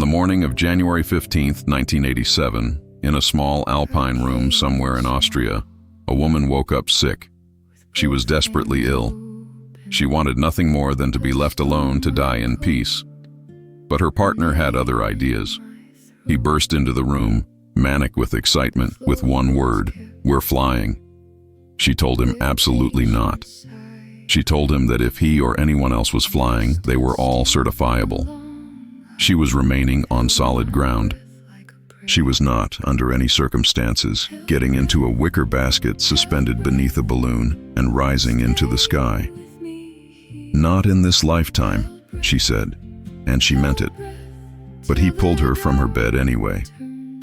On the morning of January 15, 1987, in a small alpine room somewhere in Austria, a woman woke up sick. She was desperately ill. She wanted nothing more than to be left alone to die in peace. But her partner had other ideas. He burst into the room, manic with excitement, with one word: "We're flying." She told him absolutely not. She told him that if he or anyone else was flying, they were all certifiable. She was remaining on solid ground. She was not, under any circumstances, getting into a wicker basket suspended beneath a balloon and rising into the sky. "Not in this lifetime," she said, and she meant it. But he pulled her from her bed anyway.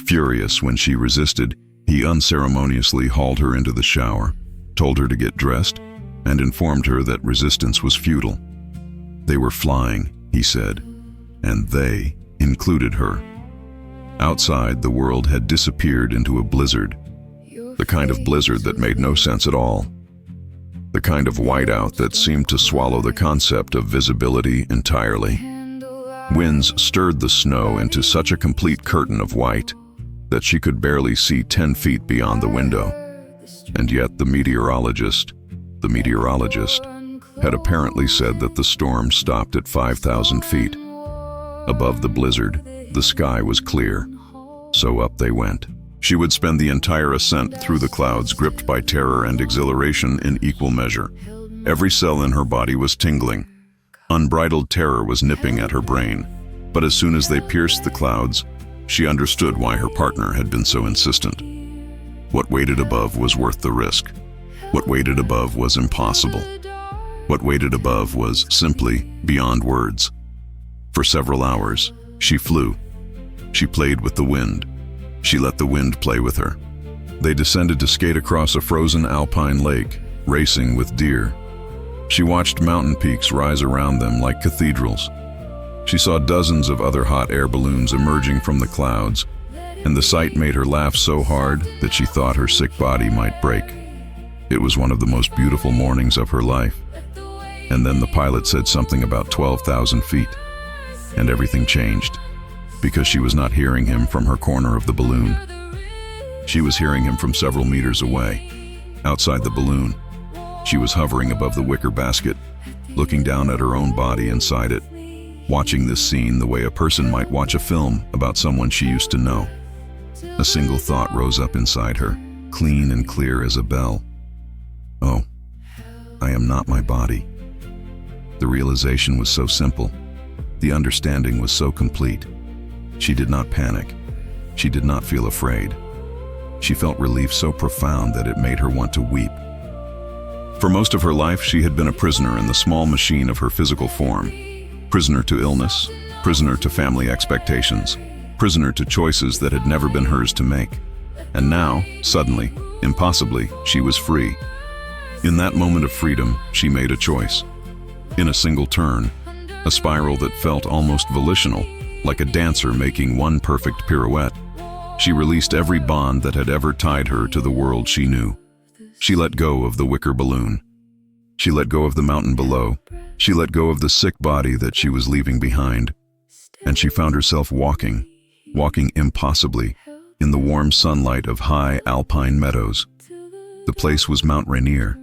Furious when she resisted, he unceremoniously hauled her into the shower, told her to get dressed, and informed her that resistance was futile. They were flying, he said, and they included her. Outside, the world had disappeared into a blizzard, the kind of blizzard that made no sense at all, the kind of whiteout that seemed to swallow the concept of visibility entirely. Winds stirred the snow into such a complete curtain of white that she could barely see 10 feet beyond the window. And yet the meteorologist, had apparently said that the storm stopped at 5,000 feet. Above the blizzard, the sky was clear, so up they went. She would spend the entire ascent through the clouds, gripped by terror and exhilaration in equal measure. Every cell in her body was tingling. Unbridled terror was nipping at her brain. But as soon as they pierced the clouds, she understood why her partner had been so insistent. What waited above was worth the risk. What waited above was impossible. What waited above was simply beyond words. For several hours, she flew. She played with the wind. She let the wind play with her. They descended to skate across a frozen alpine lake, racing with deer. She watched mountain peaks rise around them like cathedrals. She saw dozens of other hot air balloons emerging from the clouds, and the sight made her laugh so hard that she thought her sick body might break. It was one of the most beautiful mornings of her life. And then the pilot said something about 12,000 feet. And everything changed, because she was not hearing him from her corner of the balloon. She was hearing him from several meters away, outside the balloon. She was hovering above the wicker basket, looking down at her own body inside it, watching this scene the way a person might watch a film about someone she used to know. A single thought rose up inside her, clean and clear as a bell. Oh, I am not my body. The realization was so simple. The understanding was so complete. She did not panic. She did not feel afraid. She felt relief so profound that it made her want to weep. For most of her life, she had been a prisoner in the small machine of her physical form. Prisoner to illness, prisoner to family expectations, prisoner to choices that had never been hers to make. And now, suddenly, impossibly, she was free. In that moment of freedom, she made a choice. In a single turn, a spiral that felt almost volitional, like a dancer making one perfect pirouette, she released every bond that had ever tied her to the world she knew. She let go of the wicker balloon. She let go of the mountain below. She let go of the sick body that she was leaving behind. And she found herself walking impossibly, in the warm sunlight of high alpine meadows. The place was Mount Rainier,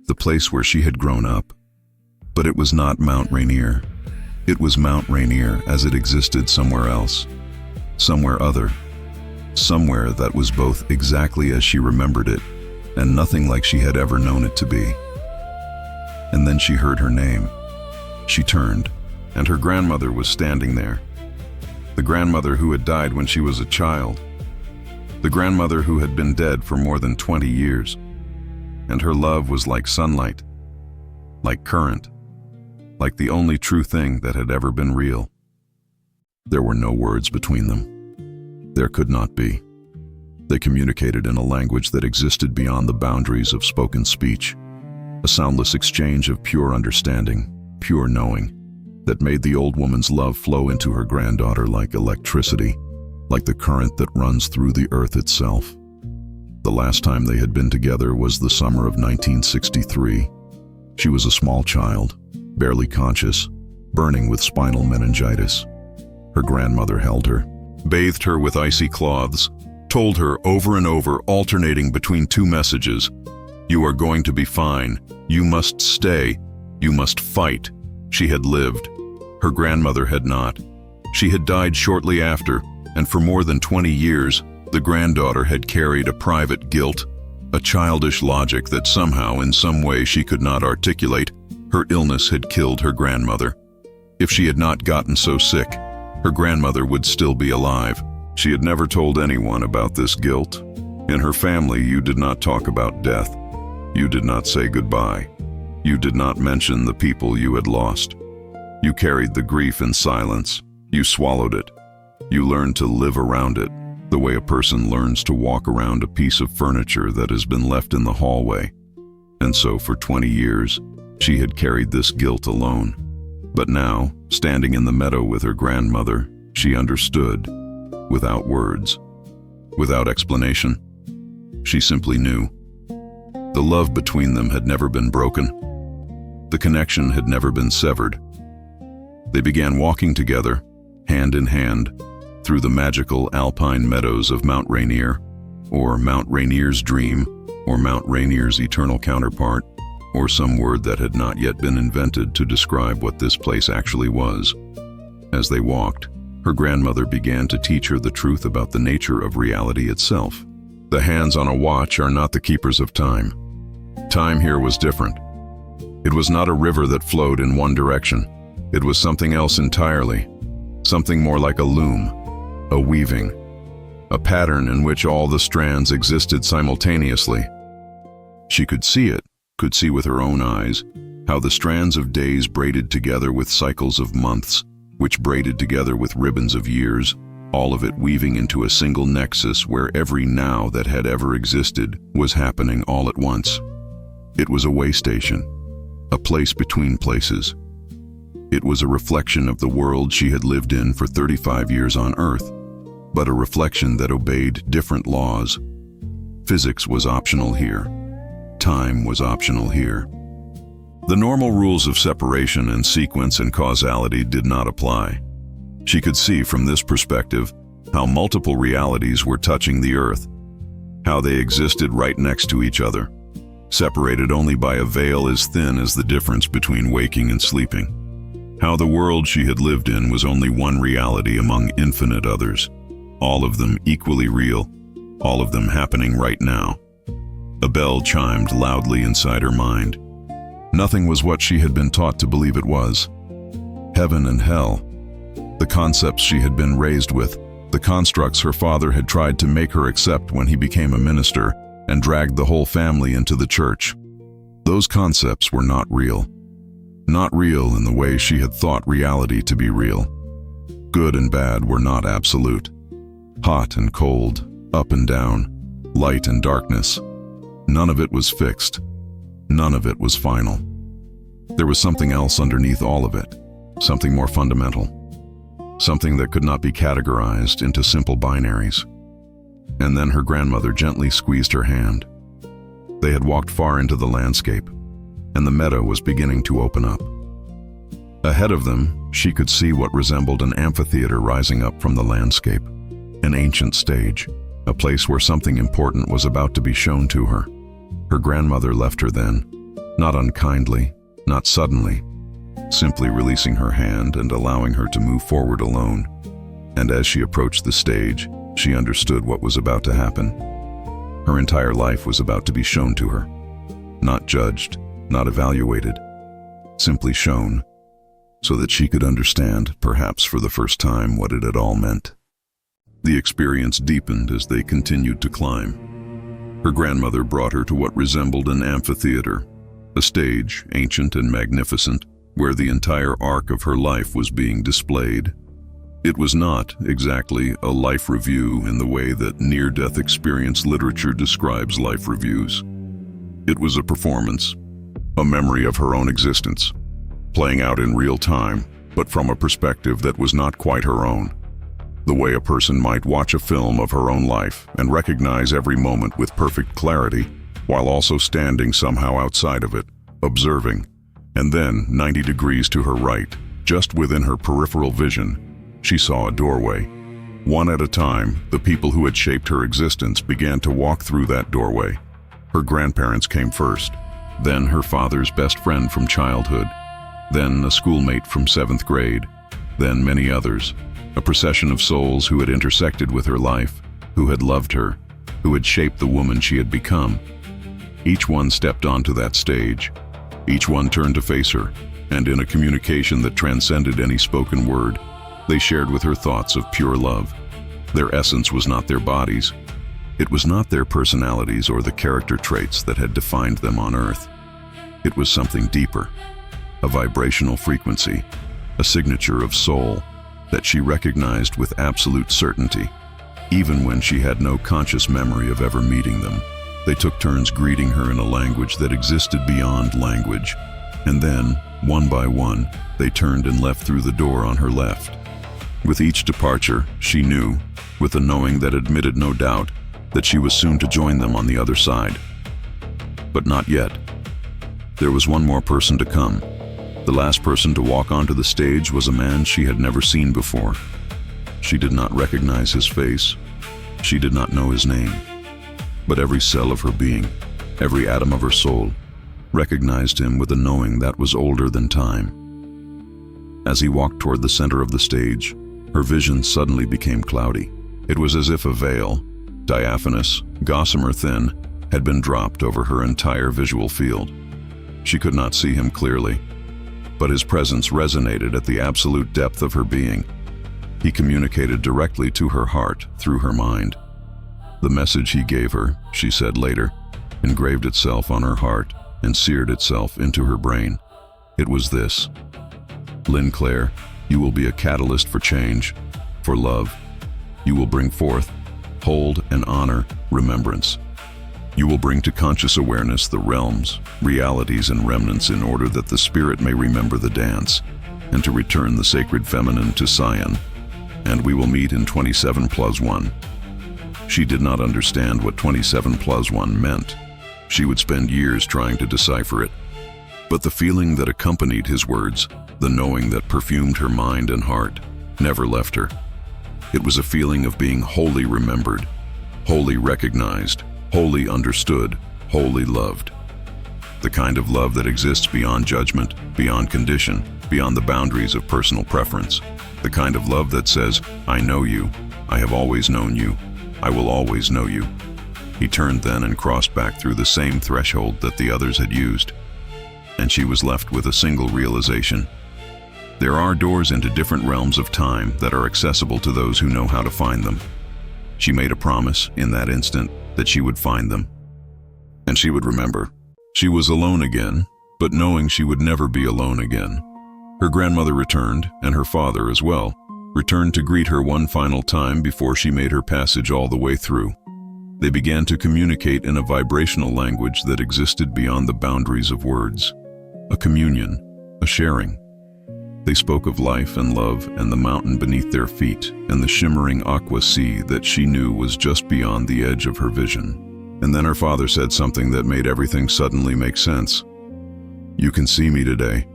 the place where she had grown up. But it was not Mount Rainier. It was Mount Rainier as it existed somewhere else, somewhere other, somewhere that was both exactly as she remembered it and nothing like she had ever known it to be. And then she heard her name. She turned, and her grandmother was standing there. The grandmother who had died when she was a child. The grandmother who had been dead for more than 20 years. And her love was like sunlight, like current, like the only true thing that had ever been real. There were no words between them. There could not be. They communicated in a language that existed beyond the boundaries of spoken speech, a soundless exchange of pure understanding, pure knowing, that made the old woman's love flow into her granddaughter like electricity, like the current that runs through the earth itself. The last time they had been together was the summer of 1963. She was a small child, barely conscious, burning with spinal meningitis. Her grandmother held her, bathed her with icy cloths, told her over and over, alternating between two messages. You are going to be fine. You must stay. You must fight. She had lived. Her grandmother had not. She had died shortly after, and for more than 20 years, the granddaughter had carried a private guilt, a childish logic that somehow, in some way she could not articulate, her illness had killed her grandmother. If she had not gotten so sick, her grandmother would still be alive. She had never told anyone about this guilt. In her family, you did not talk about death. You did not say goodbye. You did not mention the people you had lost. You carried the grief in silence. You swallowed it. You learned to live around it, the way a person learns to walk around a piece of furniture that has been left in the hallway. And so for 20 years, she had carried this guilt alone. But now, standing in the meadow with her grandmother, she understood, without words, without explanation. She simply knew. The love between them had never been broken. The connection had never been severed. They began walking together, hand in hand, through the magical alpine meadows of Mount Rainier, or Mount Rainier's dream, or Mount Rainier's eternal counterpart, or some word that had not yet been invented to describe what this place actually was. As they walked, her grandmother began to teach her the truth about the nature of reality itself. The hands on a watch are not the keepers of time. Time here was different. It was not a river that flowed in one direction. It was something else entirely, something more like a loom, a weaving, a pattern in which all the strands existed simultaneously. She could see it, could see with her own eyes, how the strands of days braided together with cycles of months, which braided together with ribbons of years, all of it weaving into a single nexus where every now that had ever existed was happening all at once. It was a way station, a place between places. It was a reflection of the world she had lived in for 35 years on Earth, but a reflection that obeyed different laws. Physics was optional here. Time was optional here. The normal rules of separation and sequence and causality did not apply. She could see from this perspective how multiple realities were touching the Earth, how they existed right next to each other, separated only by a veil as thin as the difference between waking and sleeping. How the world she had lived in was only one reality among infinite others, all of them equally real, all of them happening right now. A bell chimed loudly inside her mind. Nothing was what she had been taught to believe it was. Heaven and hell, the concepts she had been raised with, the constructs her father had tried to make her accept when he became a minister and dragged the whole family into the church. Those concepts were not real. Not real in the way she had thought reality to be real. Good and bad were not absolute. Hot and cold, up and down, light and darkness. None of it was fixed. None of it was final. There was something else underneath all of it, something more fundamental, something that could not be categorized into simple binaries. And then her grandmother gently squeezed her hand. They had walked far into the landscape, and the meadow was beginning to open up. Ahead of them, she could see what resembled an amphitheater rising up from the landscape, an ancient stage, a place where something important was about to be shown to her. Her grandmother left her then, not unkindly, not suddenly, simply releasing her hand and allowing her to move forward alone. And as she approached the stage, she understood what was about to happen. Her entire life was about to be shown to her, not judged, not evaluated, simply shown, so that she could understand, perhaps for the first time, what it had all meant. The experience deepened as they continued to climb. Her grandmother brought her to what resembled an amphitheater, a stage, ancient and magnificent, where the entire arc of her life was being displayed. It was not exactly a life review in the way that near-death experience literature describes life reviews. It was a performance, a memory of her own existence, playing out in real time, but from a perspective that was not quite her own. The way a person might watch a film of her own life and recognize every moment with perfect clarity, while also standing somehow outside of it, observing, and then 90 degrees to her right, just within her peripheral vision, she saw a doorway. One at a time, the people who had shaped her existence began to walk through that doorway. Her grandparents came first, then her father's best friend from childhood, then a schoolmate from 7th grade, then many others, a procession of souls who had intersected with her life, who had loved her, who had shaped the woman she had become. Each one stepped onto that stage. Each one turned to face her, and in a communication that transcended any spoken word, they shared with her thoughts of pure love. Their essence was not their bodies. It was not their personalities or the character traits that had defined them on Earth. It was something deeper, a vibrational frequency, a signature of soul that she recognized with absolute certainty, even when she had no conscious memory of ever meeting them. They took turns greeting her in a language that existed beyond language, and then, one by one, they turned and left through the door on her left. With each departure, she knew, with a knowing that admitted no doubt, that she was soon to join them on the other side. But not yet. There was one more person to come. The last person to walk onto the stage was a man she had never seen before. She did not recognize his face. She did not know his name. But every cell of her being, every atom of her soul, recognized him with a knowing that was older than time. As he walked toward the center of the stage, her vision suddenly became cloudy. It was as if a veil, diaphanous, gossamer thin, had been dropped over her entire visual field. She could not see him clearly, but his presence resonated at the absolute depth of her being. He communicated directly to her heart through her mind. The message he gave her, she said later, engraved itself on her heart and seared itself into her brain. It was this: Lynnclaire, you will be a catalyst for change, for love. You will bring forth, hold and honor remembrance. You will bring to conscious awareness the realms, realities and remnants in order that the spirit may remember the dance and to return the sacred feminine to Sion. And we will meet in 27+1. She did not understand what 27+1 meant. She would spend years trying to decipher it. But the feeling that accompanied his words, the knowing that perfumed her mind and heart, never left her. It was a feeling of being wholly remembered, wholly recognized, wholly understood, wholly loved. The kind of love that exists beyond judgment, beyond condition, beyond the boundaries of personal preference. The kind of love that says, I know you, I have always known you, I will always know you. He turned then and crossed back through the same threshold that the others had used. And she was left with a single realization. There are doors into different realms of time that are accessible to those who know how to find them. She made a promise in that instant that she would find them. And she would remember. She was alone again, but knowing she would never be alone again. Her grandmother returned, and her father as well, returned to greet her one final time before she made her passage all the way through. They began to communicate in a vibrational language that existed beyond the boundaries of words. A communion, a sharing. They spoke of life and love and the mountain beneath their feet and the shimmering aqua sea that she knew was just beyond the edge of her vision. And then her father said something that made everything suddenly make sense. You can see me today.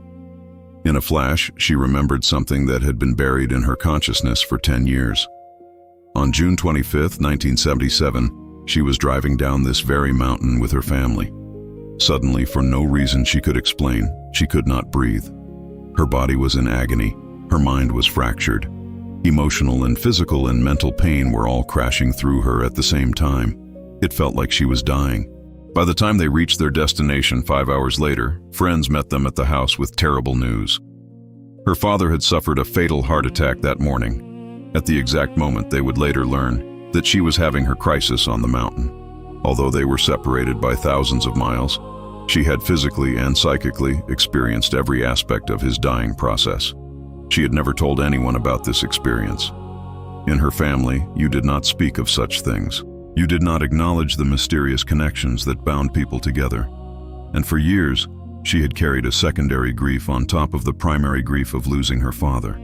In a flash, she remembered something that had been buried in her consciousness for 10 years. On June 25, 1977, she was driving down this very mountain with her family. Suddenly, for no reason she could explain, she could not breathe. Her body was in agony, her mind was fractured. Emotional and physical and mental pain were all crashing through her at the same time. It felt like she was dying. By the time they reached their destination 5 hours later, friends met them at the house with terrible news. Her father had suffered a fatal heart attack that morning, at the exact moment they would later learn that she was having her crisis on the mountain. Although they were separated by thousands of miles, she had physically and psychically experienced every aspect of his dying process. She had never told anyone about this experience. In her family, you did not speak of such things. You did not acknowledge the mysterious connections that bound people together. And for years, she had carried a secondary grief on top of the primary grief of losing her father.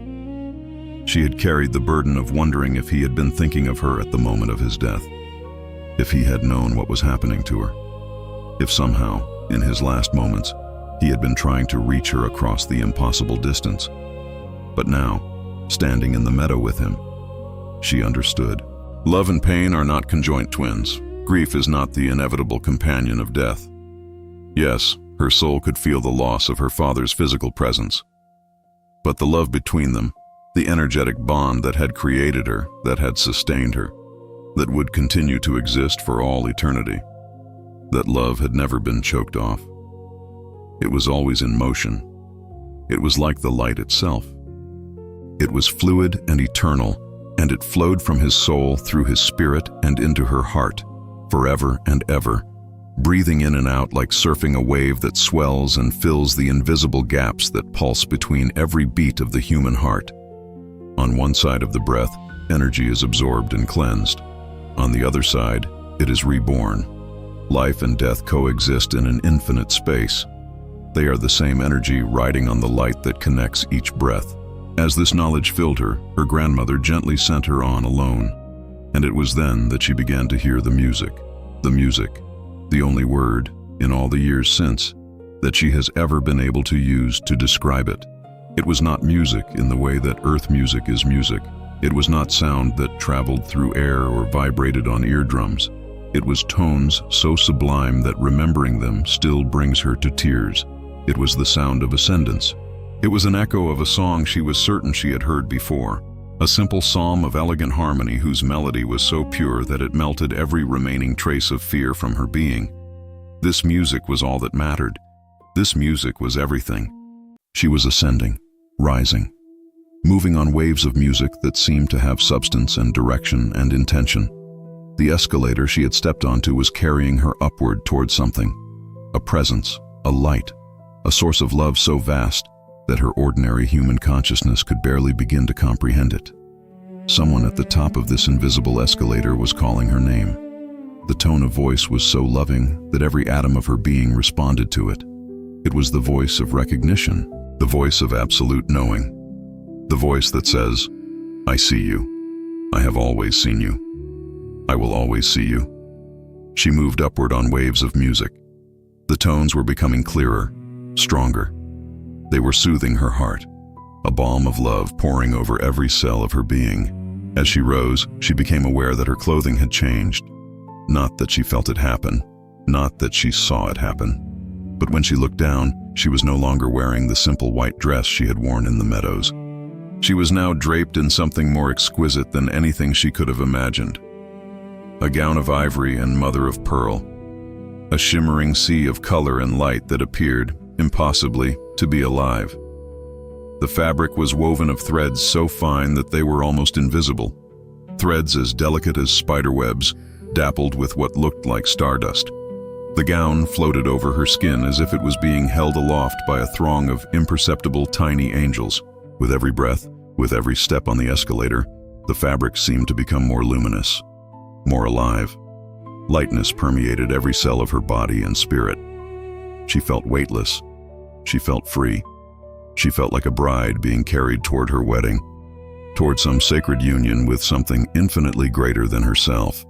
She had carried the burden of wondering if he had been thinking of her at the moment of his death, if he had known what was happening to her, if somehow, in his last moments, he had been trying to reach her across the impossible distance. But now, standing in the meadow with him. She understood. Love and pain are not conjoint twins. Grief is not the inevitable companion of death. Yes, her soul could feel the loss of her father's physical presence. But the love between them, the energetic bond that had created her, that had sustained her, that would continue to exist for all eternity, that love had never been choked off. It was always in motion. It was like the light itself. It was fluid and eternal, and it flowed from his soul through his spirit and into her heart, forever and ever, breathing in and out like surfing a wave that swells and fills the invisible gaps that pulse between every beat of the human heart. On one side of the breath, energy is absorbed and cleansed. On the other side, it is reborn. Life and death coexist in an infinite space. They are the same energy riding on the light that connects each breath. As this knowledge filled her, her grandmother gently sent her on alone. And it was then that she began to hear the music, the only word, in all the years since, that she has ever been able to use to describe it. It was not music in the way that earth music is music. It was not sound that traveled through air or vibrated on eardrums. It was tones so sublime that remembering them still brings her to tears. It was the sound of ascendance. It was an echo of a song she was certain she had heard before, a simple psalm of elegant harmony whose melody was so pure that it melted every remaining trace of fear from her being. This music was all that mattered. This music was everything. She was ascending, rising, moving on waves of music that seemed to have substance and direction and intention. The escalator she had stepped onto was carrying her upward toward something, a presence, a light, a source of love so vast that her ordinary human consciousness could barely begin to comprehend it. Someone at the top of this invisible escalator was calling her name. The tone of voice was so loving that every atom of her being responded to it. It was the voice of recognition, the voice of absolute knowing, the voice that says, "I see you. I have always seen you. I will always see you." She moved upward on waves of music. The tones were becoming clearer, stronger. They were soothing her heart, a balm of love pouring over every cell of her being. As she rose, she became aware that her clothing had changed. Not that she felt it happen, not that she saw it happen. But when she looked down, she was no longer wearing the simple white dress she had worn in the meadows. She was now draped in something more exquisite than anything she could have imagined. A gown of ivory and mother of pearl, a shimmering sea of color and light that appeared, impossibly, to be alive. The fabric was woven of threads so fine that they were almost invisible, threads as delicate as spiderwebs, dappled with what looked like stardust. The gown floated over her skin as if it was being held aloft by a throng of imperceptible tiny angels. With every breath, with every step on the escalator, the fabric seemed to become more luminous, more alive. Lightness permeated every cell of her body and spirit. She felt weightless. She felt free. She felt like a bride being carried toward her wedding, toward some sacred union with something infinitely greater than herself.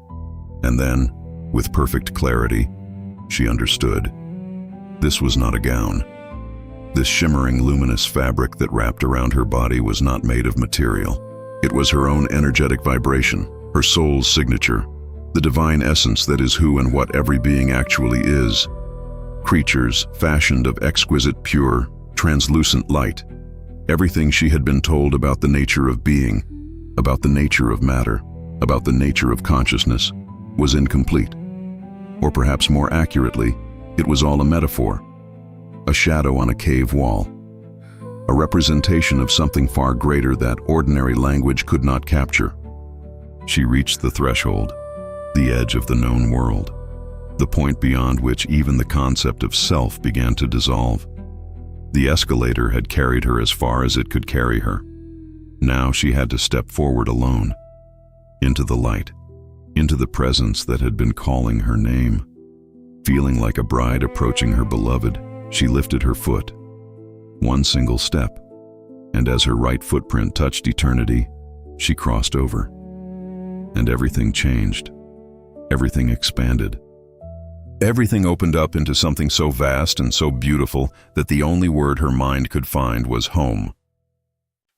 And then, with perfect clarity, she understood. This was not a gown. This shimmering, luminous fabric that wrapped around her body was not made of material. It was her own energetic vibration, her soul's signature, the divine essence that is who and what every being actually is. Creatures fashioned of exquisite, pure, translucent light. Everything she had been told about the nature of being, about the nature of matter, about the nature of consciousness, was incomplete. Or perhaps more accurately, it was all a metaphor, a shadow on a cave wall, a representation of something far greater that ordinary language could not capture. She reached the threshold, the edge of the known world, the point beyond which even the concept of self began to dissolve. The escalator had carried her as far as it could carry her. Now she had to step forward alone, into the light, into the presence that had been calling her name. Feeling like a bride approaching her beloved, she lifted her foot. One single step, and as her right footprint touched eternity, she crossed over. And everything changed. Everything expanded. Everything opened up into something so vast and so beautiful that the only word her mind could find was home.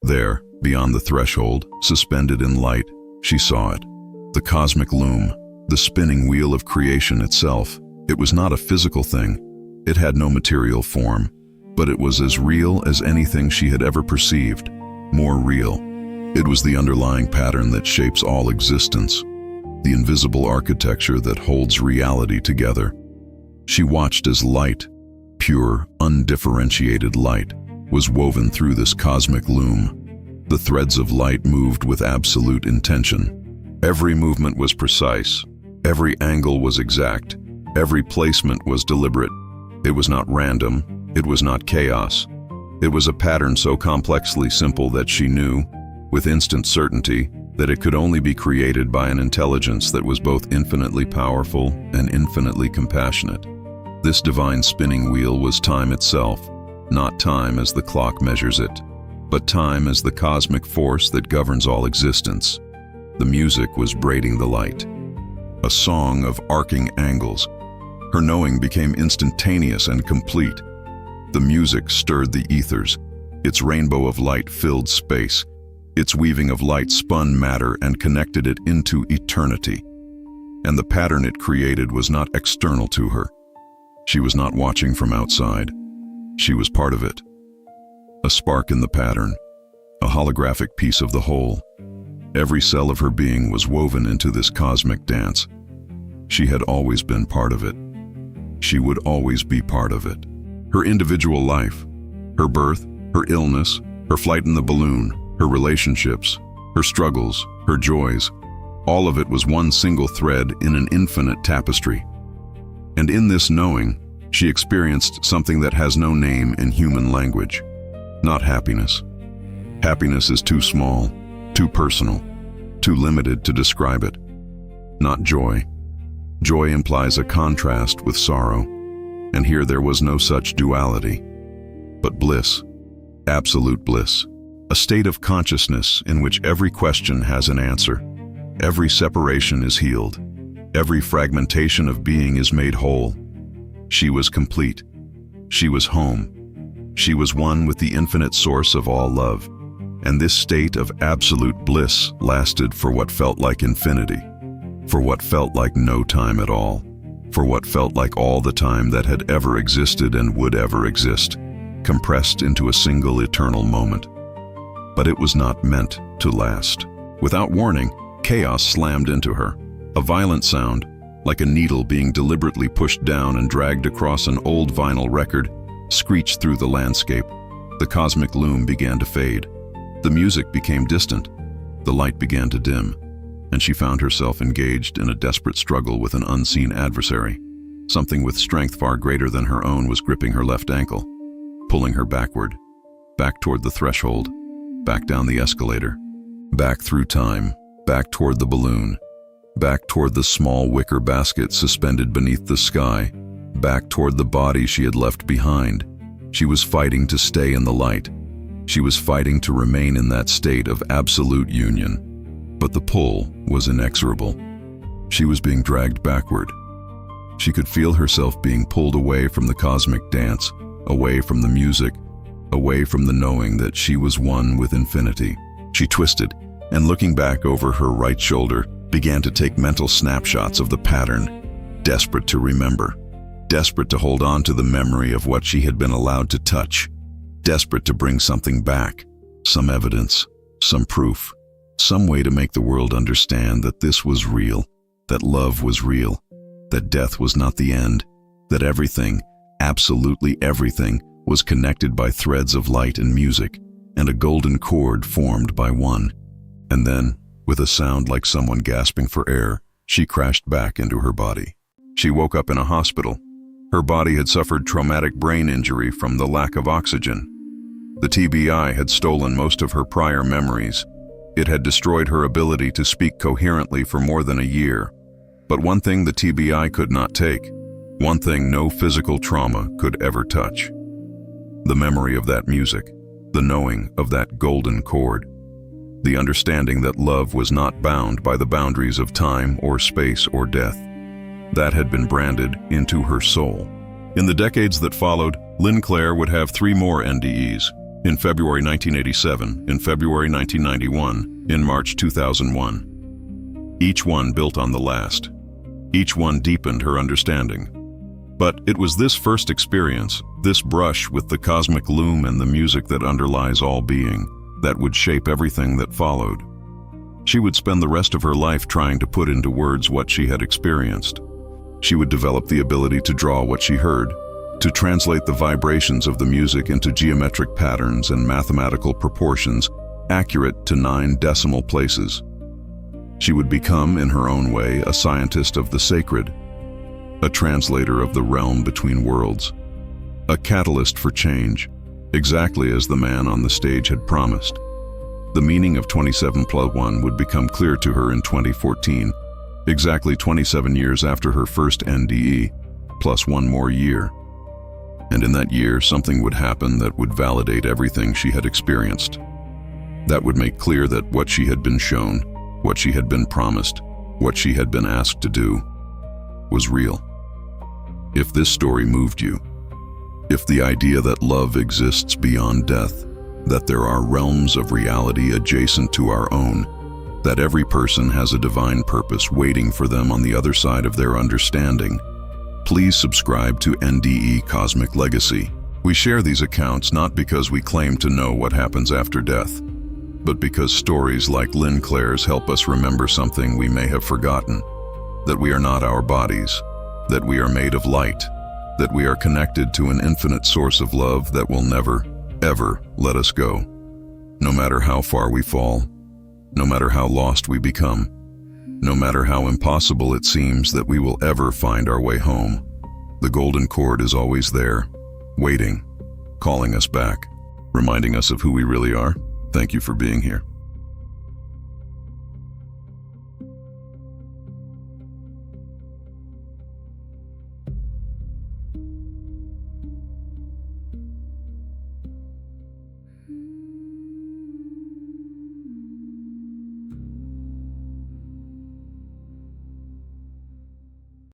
There, beyond the threshold, suspended in light, she saw it. The cosmic loom, the spinning wheel of creation itself. It was not a physical thing. It had no material form, but it was as real as anything she had ever perceived. More real. It was the underlying pattern that shapes all existence, the invisible architecture that holds reality together. She watched as light, pure, undifferentiated light, was woven through this cosmic loom. The threads of light moved with absolute intention. Every movement was precise. Every angle was exact. Every placement was deliberate. It was not random. It was not chaos. It was a pattern so complexly simple that she knew, with instant certainty, that it could only be created by an intelligence that was both infinitely powerful and infinitely compassionate. This divine spinning wheel was time itself, not time as the clock measures it, but time as the cosmic force that governs all existence. The music was braiding the light, a song of arcing angles. Her knowing became instantaneous and complete. The music stirred the ethers. Its rainbow of light filled space. Its weaving of light spun matter and connected it into eternity. And the pattern it created was not external to her. She was not watching from outside. She was part of it. A spark in the pattern, a holographic piece of the whole. Every cell of her being was woven into this cosmic dance. She had always been part of it. She would always be part of it. Her individual life, her birth, her illness, her flight in the balloon, her relationships, her struggles, her joys, all of it was one single thread in an infinite tapestry. And in this knowing, she experienced something that has no name in human language. Not happiness. Happiness is too small, too personal, too limited to describe it. Not joy. Joy implies a contrast with sorrow, and here there was no such duality. But bliss, absolute bliss, a state of consciousness in which every question has an answer, every separation is healed, every fragmentation of being is made whole. She was complete. She was home. She was one with the infinite source of all love. And this state of absolute bliss lasted for what felt like infinity, for what felt like no time at all, for what felt like all the time that had ever existed and would ever exist, compressed into a single eternal moment. But it was not meant to last. Without warning, chaos slammed into her. A violent sound, like a needle being deliberately pushed down and dragged across an old vinyl record, screeched through the landscape. The cosmic loom began to fade. The music became distant. The light began to dim, and she found herself engaged in a desperate struggle with an unseen adversary. Something with strength far greater than her own was gripping her left ankle, pulling her backward, back toward the threshold, back down the escalator, back through time, back toward the balloon, back toward the small wicker basket suspended beneath the sky, back toward the body she had left behind. She was fighting to stay in the light. She was fighting to remain in that state of absolute union. But the pull was inexorable. She was being dragged backward. She could feel herself being pulled away from the cosmic dance, away from the music, away from the knowing that she was one with infinity. She twisted, and looking back over her right shoulder, began to take mental snapshots of the pattern, desperate to remember, desperate to hold on to the memory of what she had been allowed to touch, desperate to bring something back, some evidence, some proof, some way to make the world understand that this was real, that love was real, that death was not the end, that everything, absolutely everything, was connected by threads of light and music, and a golden cord formed by one. And then, with a sound like someone gasping for air, she crashed back into her body. She woke up in a hospital. Her body had suffered traumatic brain injury from the lack of oxygen. The TBI had stolen most of her prior memories. It had destroyed her ability to speak coherently for more than a year. But one thing the TBI could not take, one thing no physical trauma could ever touch. The memory of that music, the knowing of that golden cord, the understanding that love was not bound by the boundaries of time or space or death. That had been branded into her soul. In the decades that followed, Lynnclaire would have 3 more NDEs. In February 1987, in February 1991, in March 2001. Each one built on the last. Each one deepened her understanding. But it was this first experience, this brush with the cosmic loom and the music that underlies all being, that would shape everything that followed. She would spend the rest of her life trying to put into words what she had experienced. She would develop the ability to draw what she heard, to translate the vibrations of the music into geometric patterns and mathematical proportions, accurate to 9 decimal places. She would become, in her own way, a scientist of the sacred, a translator of the realm between worlds, a catalyst for change, exactly as the man on the stage had promised. The meaning of 27+1 would become clear to her in 2014, exactly 27 years after her first NDE, plus 1 more year. And in that year, something would happen that would validate everything she had experienced. That would make clear that what she had been shown, what she had been promised, what she had been asked to do, was real. If this story moved you, if the idea that love exists beyond death, that there are realms of reality adjacent to our own, that every person has a divine purpose waiting for them on the other side of their understanding, please subscribe to NDE Cosmic Legacy. We share these accounts not because we claim to know what happens after death, but because stories like Lynnclaire's help us remember something we may have forgotten, that we are not our bodies, that we are made of light, that we are connected to an infinite source of love that will never, ever let us go. No matter how far we fall, no matter how lost we become, no matter how impossible it seems that we will ever find our way home, the golden cord is always there, waiting, calling us back, reminding us of who we really are. Thank you for being here.